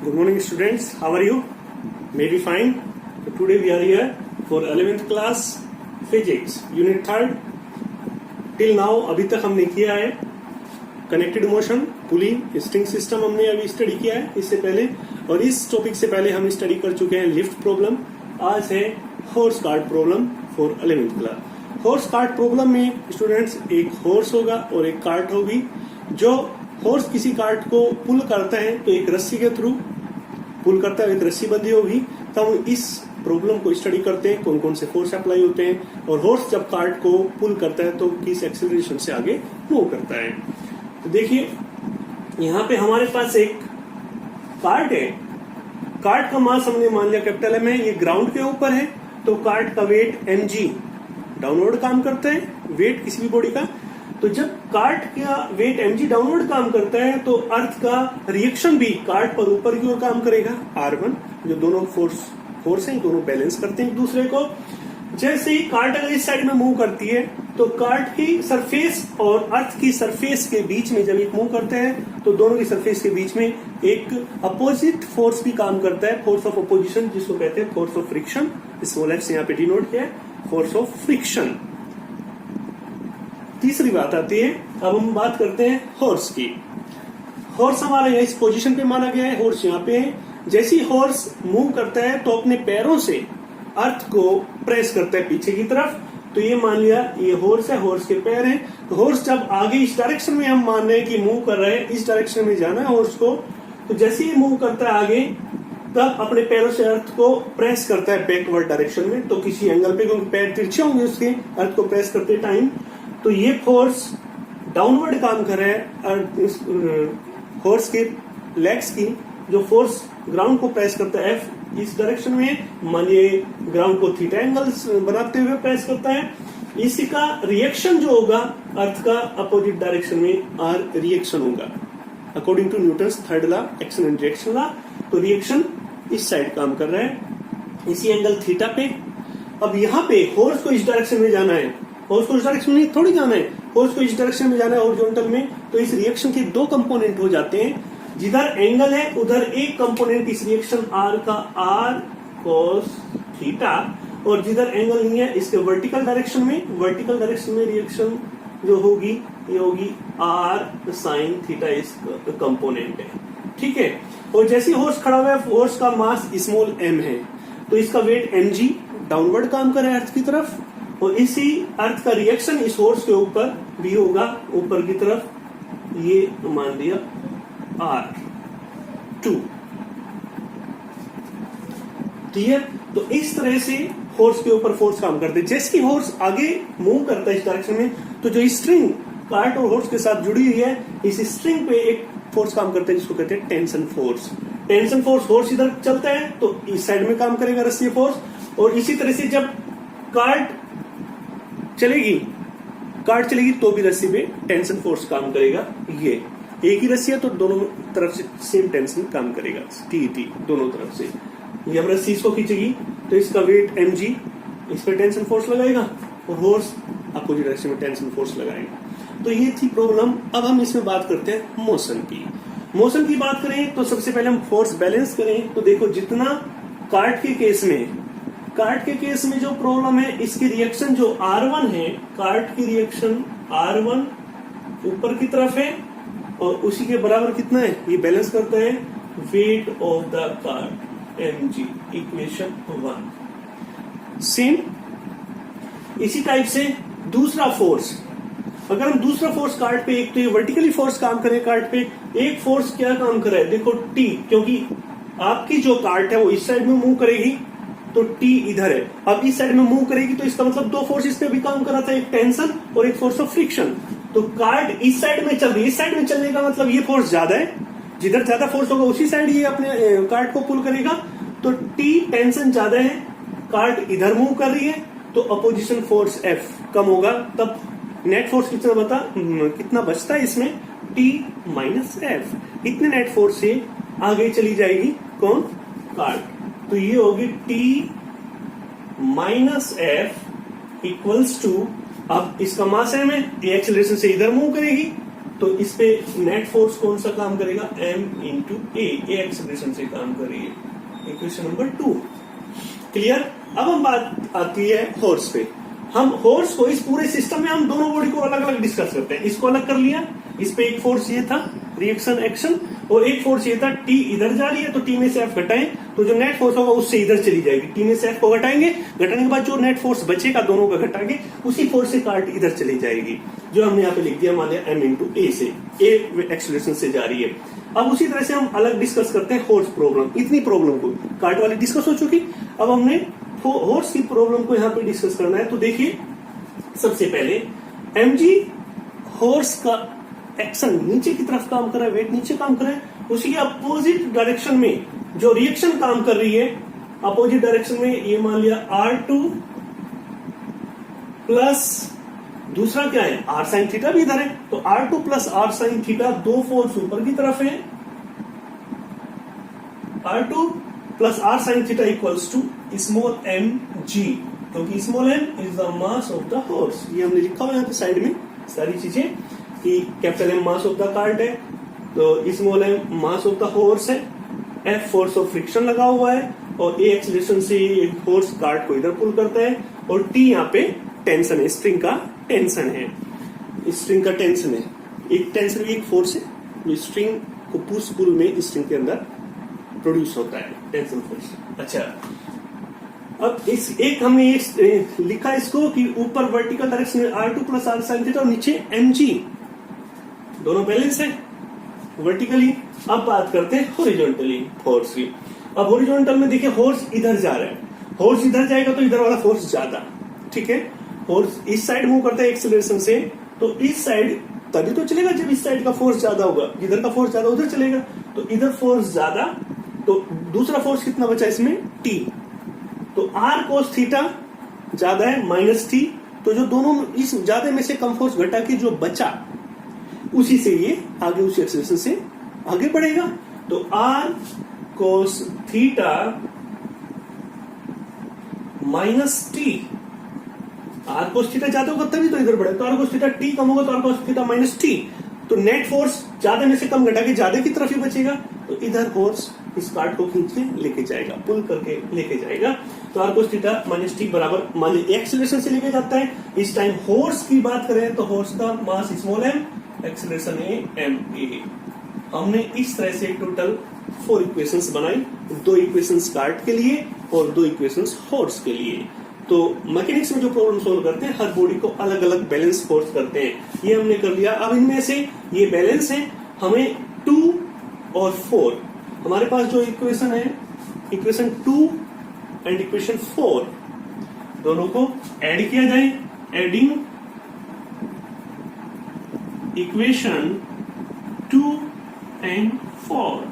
Good morning, students. How are you? Maybe fine. So today we are here for 11th class physics, unit 3rd. Till now अभी तक हमने किया है connected motion, पुली, string system हमने अभी study किया है इससे पहले, और इस टॉपिक से पहले हम स्टडी कर चुके हैं लिफ्ट प्रॉब्लम. आज है horse cart problem for 11th class. Horse cart problem में स्टूडेंट्स एक हॉर्स होगा और एक कार्ट होगी. जो हॉर्स किसी कार्ट को पुल करता है तो एक रस्सी के थ्रू पुल करता है, एक रस्सी बंधी होगी. तो हम इस प्रॉब्लम को स्टडी करते हैं, कौन कौन से फोर्स अप्लाई होते हैं, और हॉर्स जब कार्ट को पुल करता है तो किस एक्सेलरेशन से आगे मूव करता है. तो देखिए यहाँ पे हमारे पास एक कार्ट है. कार्ट का मास हमने मान लिया कैपिटल एम है, ये ग्राउंड के ऊपर है, तो कार्ट का वेट mg डाउनवर्ड काम करता है, वेट किसी भी बॉडी का. तो जब कार्ट का वेट mg डाउनवर्ड काम करता है तो अर्थ का रिएक्शन भी कार्ट पर ऊपर की ओर काम करेगा, r1. जो दोनों फोर्स हैं दोनों बैलेंस करते हैं एक दूसरे को. जैसे ही कार्ट अगर इस साइड में मूव करती है तो कार्ट की सरफेस और अर्थ की सरफेस के बीच में जब एक मूव करते हैं तो दोनों की सरफेस के बीच में एक अपोजिट फोर्स भी काम करता है, फोर्स ऑफ अपोजिशन, जिसको कहते हैं force of friction. Small F से यहाँ पे डिनोट किया है, फोर्स ऑफ फ्रिक्शन. तीसरी बात आती है, अब हम बात करते हैं हॉर्स की. हॉर्स हमारा यहाँ इस पोजीशन पे माना गया है, हॉर्स यहाँ पे है. जैसे ही हॉर्स मूव करता है तो अपने पैरों से अर्थ को प्रेस करता है पीछे की तरफ. तो ये मान लिया ये हॉर्स है, हॉर्स के पैर हैं. तो हॉर्स जब आगे इस डायरेक्शन में हम मान रहे हैं कि मूव कर रहे हैं, इस डायरेक्शन में जाना है हॉर्स को, तो जैसे ही मूव करता है आगे तब अपने पैरों से अर्थ को प्रेस करता है बैकवर्ड डायरेक्शन में. तो किसी एंगल पे, क्योंकि पैर तिरछे होंगे उसके अर्थ को प्रेस करते टाइम, तो ये फोर्स डाउनवर्ड काम कर रहा है. हॉर्स के लेग्स की जो फोर्स ग्राउंड को प्रेस करता है एफ इस डायरेक्शन में, मानिए ग्राउंड को थीटा एंगल्स बनाते हुए प्रेस करता है. इसी का रिएक्शन जो होगा अर्थ का अपोजिट डायरेक्शन में आर रिएक्शन होगा according to Newton's third law, action and reaction law. तो रिएक्शन इस साइड काम कर रहा है इसी एंगल थीटा पे. अब यहाँ पे हॉर्स को इस डायरेक्शन में जाना है, हॉर्स को इस डायरेक्शन में थोड़ी जाना है, हॉर्स को इस डायरेक्शन में जाना है हॉरिजॉन्टल में. तो इस रिएक्शन के दो कंपोनेंट हो जाते हैं. जिधर एंगल है उधर एक कंपोनेंट इस रिएक्शन आर का आर कॉस थीटा, और जिधर एंगल नहीं है इसके वर्टिकल डायरेक्शन में रिएक्शन जो होगी ये होगी आर साइन थीटा. इस कंपोनेंट है, ठीक है. और जैसे हॉर्स खड़ा हुआ है, हॉर्स का मास स्मॉल m है, तो इसका वेट mg डाउनवर्ड काम कर रहा है अर्थ की तरफ, और इसी अर्थ का रिएक्शन इस हॉर्स के ऊपर भी होगा ऊपर की तरफ. ये मान दिया R2. क्लियर. तो इस तरह से हॉर्स के ऊपर फोर्स काम करते हैं. जैसे कि हॉर्स आगे मूव करता है इस डायरेक्शन में, तो जो स्ट्रिंग कार्ट और हॉर्स के साथ जुड़ी हुई है, इस स्ट्रिंग पे एक फोर्स काम करता है जिसको कहते हैं tension force. Tension force, horse इधर चलता है तो इस साइड में काम करेगा रस्सी फोर्स, और इसी तरह से जब कार्ट चलेगी तो भी रस्सी पे टेंशन फोर्स काम करेगा. ये एक ही रस्सी है तो दोनों तरफ से सेम टेंशन काम करेगा, टी दोनों तरफ से. जब रस्सी इसको खींचेगी तो इसका वेट mg इस पर टेंशन फोर्स लगाएगा, और हॉर्स अपोजिट डायरेक्शन में टेंशन फोर्स लगाएगा. तो ये थी प्रॉब्लम. अब हम इसमें बात करते हैं मोशन की. मोशन की बात करें तो सबसे पहले हम फोर्स बैलेंस करें. तो देखो जितना कार्ट के केस में जो प्रॉब्लम है, इसकी रिएक्शन जो R1 है, कार्ट की रिएक्शन R1 ऊपर की तरफ है, और उसी के बराबर कितना है ये बैलेंस करता है weight of the cart mg, equation 1. Same इसी टाइप से दूसरा फोर्स, अगर हम दूसरा फोर्स कार्ट पे, एक तो ये वर्टिकली फोर्स काम करे कार्ट पे, एक फोर्स क्या काम कर रहा है देखो T, क्योंकि आपकी जो कार्ट है वो इस साइड में मूव करेगी तो T इधर है. अब इस साइड में मूव करेगी तो इसका मतलब दो फोर्स इस पे भी काम कर रहा था, एक टेंशन और एक फोर्स ऑफ फ्रिक्शन. तो कार्ट इस साइड में चल रही है, इस साइड में चलने का मतलब ये फोर्स ज्यादा है, जिधर ज्यादा फोर्स होगा उसी साइड ये अपने कार्ट को पुल करेगा. तो T टेंशन ज्यादा है, कार्ट इधर मूव कर रही है, तो अपोजिशन फोर्स F कम होगा. तब नेट फोर्स कितना बचता है इसमें, T माइनस F. इतने नेट फोर्स से आगे चली जाएगी कौन, कार्ट. तो ये होगी T minus F equals to, अब इसका मास है में, ये एक्सेलरेशन से इधर मूव करेगी तो इस पे नेट फोर्स कौन सा काम करेगा, m इंटू ए एक्सेलरेशन से काम करेगी। Equation number 2 clear. अब हम बात आती है हॉर्स पे। हम हॉर्स को इस पूरे सिस्टम में हम दोनों बॉडी को अलग अलग डिस्कस करते हैं। इसको अलग कर लिया, इस पे एक फोर्स ये था रिएक्शन एक्शन, और एक फोर्स ये था टी इधर जा रही है तो टी में से एफ घटाएं तो जो नेट फोर्स होगा उससे इधर चली जाएगी, टी में से एफ को घटाएंगे, घटाने के बाद जो नेट फोर्स बचेगा दोनों का घटा के उसी फोर्स से काट इधर चली जाएगी, जो हमने यहाँ पे लिख दिया मान लिया एम इंटू ए से, ए एक्सेलरेशन से जा रही है। अब उसी तरह से हम अलग डिस्कस करते हैं हॉर्स प्रॉब्लम। इतनी प्रॉब्लम को काट वाली डिस्कस हो चुकी, अब हमने हॉर्स की प्रॉब्लम को यहाँ पे डिस्कस करना है। तो देखिए सबसे पहले mg हॉर्स का एक्शन नीचे की तरफ काम कर रहा है, वेट नीचे काम कर रहा है, उसी अपोजिट डायरेक्शन में जो रिएक्शन काम कर रही है अपोजिट डायरेक्शन में, ये मान लिया R2 प्लस दूसरा क्या है R साइन थीटा भी इधर है, तो R2 plus R sine theta दो फोर्स ऊपर की तरफ है, R2 plus R sine theta equals to small mg, क्योंकि small m is the mass of the horse. ये हमने लिखा हुआ है यहाँ पे साइड में सारी चीजें कि capital M mass of the cart है, तो small m mass of the horse है, F फोर्स ऑफ फ्रिक्शन लगा हुआ है, और A एक्सीलरेशन से हॉर्स कार्ट को इधर पुल करता है, और T यहाँ पे टेंशन है, स्ट्रिंग का टेंशन है, स्ट्रिंग का टेंशन है। एक टेंशन भी एक फोर्स है जो स्ट्रिंग को पुश पुल में स्ट्रिंग के अंदर प्रोड्यूस होता है, टेंशन फोर्स। अच्छा, अब इस एक हमने एक लिखा इसको कि ऊपर वर्टिकल डायरेक्शन में R2 plus R sine theta और नीचे mg, दोनों बैलेंस है वर्टिकली। अब बात करते हैं हॉरिजॉन्टली फोर्स की। अब हॉरिजॉन्टल में देखिए हॉर्स इधर जा रहा है, हॉर्स इधर जाएगा तो इधर वाला फोर्स ज्यादा, ठीक है। फोर्स इस साइड मूव करता है एक्सेलरेशन से, तो इस साइड तभी तो चलेगा जब इस साइड का फोर्स ज्यादा होगा, इधर का फोर्स ज्यादा उधर चलेगा, तो इधर फोर्स ज्यादा, तो दूसरा फोर्स कितना बचा इसमें T, तो R कोस थीटा ज्यादा है माइनस T, तो जो दोनों इस ज्यादा में से कम फोर्स घटा के जो बचा उसी से ये आगे उसी एक्सेलरेशन से आगे बढ़ेगा, तो R cos theta minus T, R cos theta ज्यादा होगा तभी तो इधर बढ़ेगा, तो R कोस थीटा T कम होगा तो R cos theta minus T, तो नेट फोर्स ज्यादा में से कम घटा के ज्यादा की तरफ ही बचेगा, तो इधर फोर्स इस कार्ड को खींच के लेके जाएगा, पुल करके लेके जाएगा, तो R cos theta minus T बराबर मान लीजिए एक्सेलरेशन से लेके जाता है। इस टाइम हॉर्स की बात करें तो हॉर्स का मास स्मॉल m, एक्सेलरेशन है ma। हमने इस तरह से टोटल 4 इक्वेशंस बनाई, 2 इक्वेशंस कार्ड के लिए और 2 इक्वेशंस हॉर्स के लिए। तो मैकेनिक्स में जो प्रॉब्लम सोल्व करते हैं हर बॉडी को अलग अलग बैलेंस फोर्स करते हैं, ये हमने कर लिया। अब इनमें से ये बैलेंस है, हमें 2 और 4 हमारे पास जो इक्वेशन है, इक्वेशन 2 एंड इक्वेशन 4 दोनों को ऐड किया जाए। एडिंग इक्वेशन 2 एंड 4,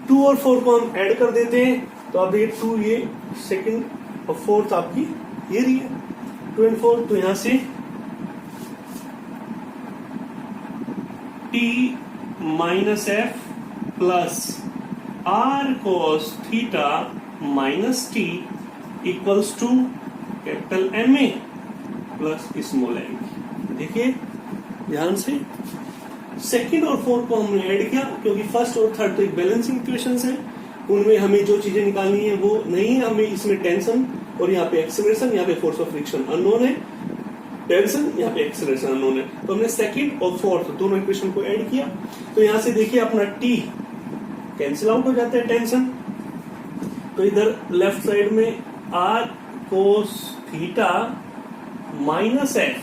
2 और 4 को हम ऐड कर देते हैं, तो अब ये 2 ये सेकंड और फोर्थ आपकी ये रही है 2 एंड 4, तो यहां से T minus F plus R cos theta minus T equals to capital MA plus small m। देखिए ध्यान से सेकंड और फोर्थ को हमने ऐड किया, क्योंकि फर्स्ट और थर्ड तो एक बैलेंसिंग इक्वेशंस है, उनमें हमें जो चीजें निकालनी है वो नहीं है, हमें इसमें टेंशन और यहाँ पे एक्सेलरेशन, यहाँ पे फोर्स ऑफ फ्रिक्शन अननोन है, टेंशन यहाँ पे एक्सेलरेशन अननोन है, तो हमने सेकंड और फोर्थ दोनों इक्वेशन को ऐड किया। तो यहाँ से देखिए अपना T कैंसिल आउट हो जाता है टेंशन, तो इधर लेफ्ट साइड में R cos theta minus F,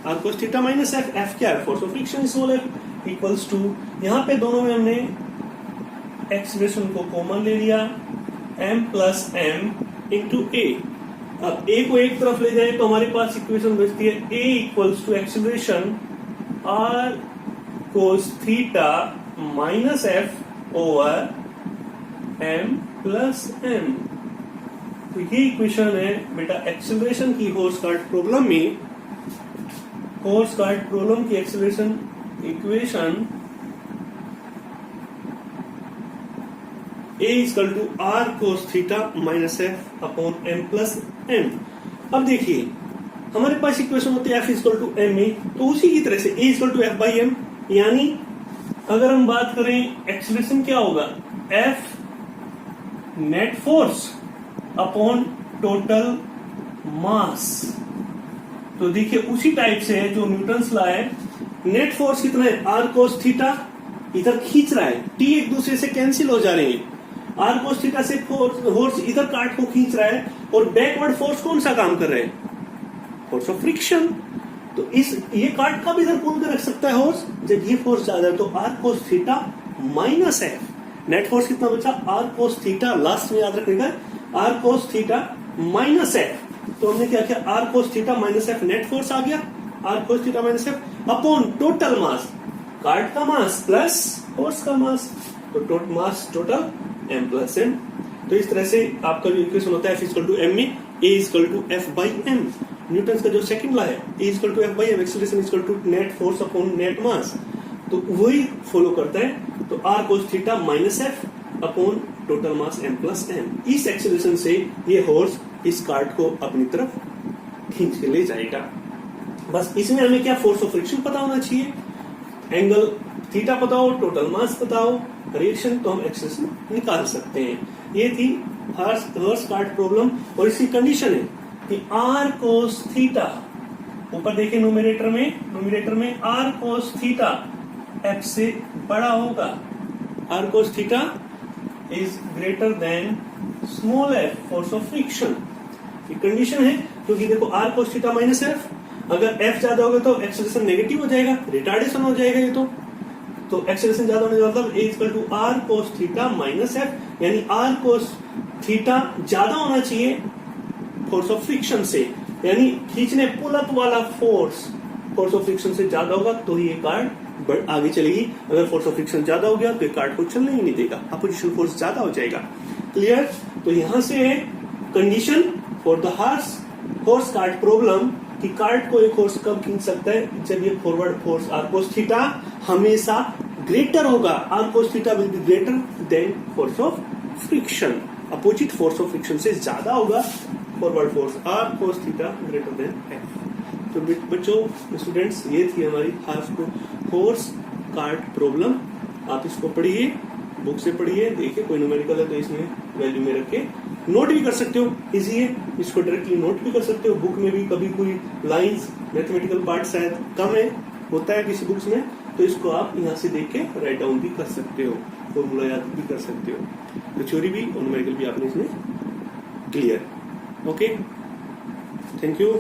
R cos theta minus F, F क्या है force of friction small F, equals to यहाँ पे दोनों में हमने एक्सप्रेशन को कॉमन ले लिया m प्लस m इंटू ए। अब a को एक तरफ ले जाए तो हमारे पास इक्वेशन बचती है a equals to acceleration r cos theta minus F over m plus m। तो ये इक्वेशन है बेटा एक्सेलरेशन की हॉर्स कार्ट प्रॉब्लम में, हॉर्स कार्ट प्रॉब्लम की acceleration equation A equal to R cos theta minus F upon m plus m। अब देखिए हमारे पास इक्वेशन होती है F इक्वल टू ma, तो उसी की तरह से A equal to F by m, यानी अगर हम बात करें एक्सीलरेशन क्या होगा, F net force upon total mass. तो देखिए उसी टाइप से है जो न्यूटन्स लॉ है। नेट फोर्स कितना है, आर कोस थीटा, इधर खींच रहा है, टी एक दूसरे से कैंसिल हो जा रहे हैं, आर कोस थीटा से फोर्स इधर काट को खींच रहा है, और बैकवर्ड फोर्स कौन सा काम कर रहा है, फोर्स ऑफ फ्रिक्शन। तो इस ये काट का भी इधर कौन कर रख सकता है फोर्स, जब ये फोर्स ज्यादा है तो R cos theta minus F. Net force कितना बचा, आर कोस थीटा, लास्ट में याद रखिएगा R cos theta minus F. तो हमने क्या किया, R cos theta minus F net force आ गया, R cos theta minus F upon total mass, काट का मास प्लस फोर्स का मास, तो total mass total M plus M. तो इस तरह से आपका जो इक्वेशन होता है एफ इक्वल टू एम में A equal to F by M. Newton का जो सेकंड लॉ है A equal to F by M, acceleration equal to net force upon net mass, तो वही फॉलो करता है। तो R cos theta minus F upon total mass M plus M. इस acceleration से ये हॉर्स इस कार्ट को अपनी तरफ खींच के ले जाएगा। बस इसमें हमें क्या, फोर्स ऑफ फ्रिक्शन पता होना चाहिए, एंगल थीटा पता हो, टोटल मास पता हो, रिएक्शन, तो हम एक्सीलरेशन निकाल सकते हैं। ये थी हॉर्स कार्ट प्रॉब्लम, और इसकी कंडीशन है कि आर कोस थीटा, ऊपर देखिए न्यूमरेटर में आर कोस थीटा एफ से बड़ा होगा, R cos theta is greater than small F, force of friction. ये कंडीशन है, क्योंकि देखो R cos theta minus F, अगर एफ ज्यादा होगा तो एक्सेलरेशन नेगेटिव हो जाएगा, रिटार्डेशन हो जाएगा ये तो एक्सेलरेशन ज्यादा होने का मतलब A equal to R cos theta minus F, यानी आर कोस थीटा ज्यादा होना चाहिए फोर्स ऑफ फ्रिक्शन से, यानी खींचने पुल अप वाला फोर्स ऑफ फ्रिक्शन से ज्यादा होगा तो ये कार्ड आगे चलेगी। अगर फोर्स ऑफ फ्रिक्शन ज्यादा हो गया तो ये कार्ड को चलने ही नहीं देगा, अपोजिशन फोर्स ज्यादा हो जाएगा। क्लियर। तो यहां से condition for the horse cart problem कि कार्ड को एक फोर्स कब खींच सकता है, जब ये forward force R cos theta हमेशा ग्रेटर होगा, R cos theta will be greater than force of friction, opposite force of friction से ज्यादा होगा forward force R cos theta greater than F. तो बच्चों स्टूडेंट्स, ये थी हमारी हॉर्स कार्ड प्रॉब्लम। आप इसको पढ़िए, बुक से पढ़िए, देखिए कोई न्यूमेरिकल है तो इसमें वैल्यू में रख के नोट भी कर सकते हो, इजी है, इसको डायरेक्टली नोट भी कर सकते हो। बुक में भी कभी कोई लाइंस मैथमेटिकल पार्ट शायद कम है, होता है किसी बुक्स में, तो इसको आप यहाँ से देख के राइट डाउन भी कर सकते हो, फॉर्मूला याद भी कर सकते हो। तो थ्योरी भी और न्यूमेरिकल भी आपने इसमें क्लियर। Okay, thank you.